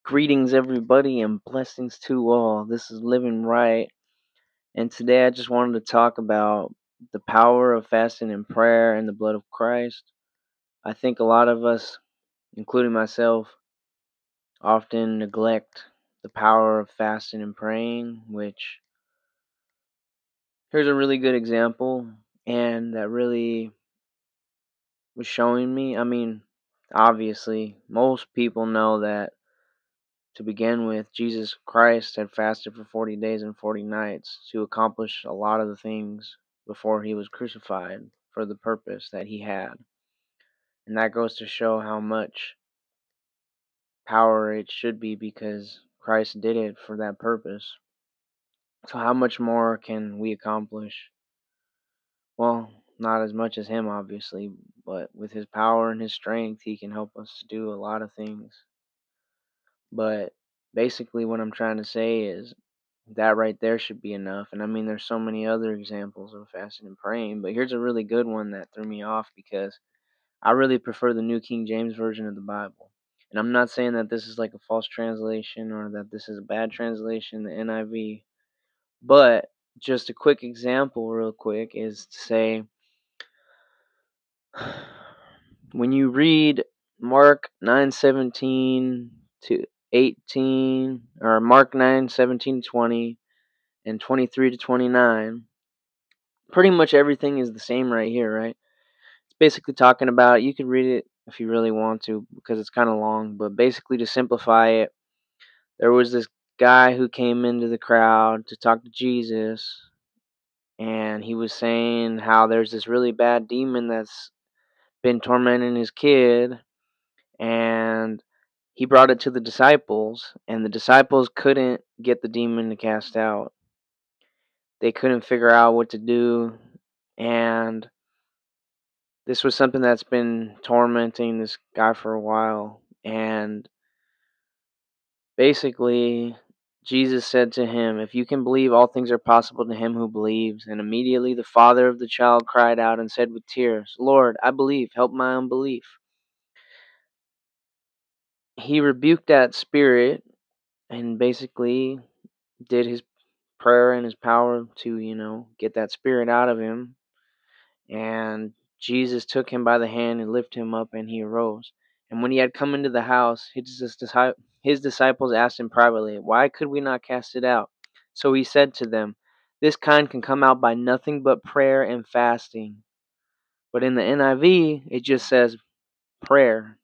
Greetings, everybody, and blessings to all. This is Living Right, and today I just wanted to talk about the power of fasting and prayer and the blood of Christ. I think a lot of us, including myself, often neglect the power of fasting and praying, which here's a really good example, and that really was showing me. Obviously, most people know that to begin with, Jesus Christ had fasted for 40 days and 40 nights to accomplish a lot of the things before he was crucified for the purpose that he had. And that goes to show how much power it should be because Christ did it for that purpose. So, how much more can we accomplish? Well, not as much as him, obviously, but with his power and his strength, he can help us to do a lot of things. But basically, what I'm trying to say is that right there should be enough. And there's so many other examples of fasting and praying, but here's a really good one that threw me off because I really prefer the New King James Version of the Bible. And I'm not saying that this is like a false translation or that this is a bad translation, the NIV, but just a quick example, real quick, is to say when you read Mark 9:17 to 18, or Mark 9:17-20, and 23 to 29, pretty much everything is the same right here, right? It's basically talking about, you could read it if you really want to because it's kind of long, but basically to simplify it, there was this guy who came into the crowd to talk to Jesus, and he was saying how there's this really bad demon that's been tormenting his kid, and he brought it to the disciples, and the disciples couldn't get the demon to cast out. They couldn't figure out what to do, and this was something that's been tormenting this guy for a while. And basically, Jesus said to him, "If you can believe, all things are possible to him who believes." And immediately the father of the child cried out and said with tears, "Lord, I believe, help my unbelief." He rebuked that spirit and basically did his prayer and his power to, get that spirit out of him. And Jesus took him by the hand and lifted him up, and he arose. And when he had come into the house, his disciples asked him privately, "Why could we not cast it out?" So he said to them, "This kind can come out by nothing but prayer and fasting." But in the NIV, it just says prayer.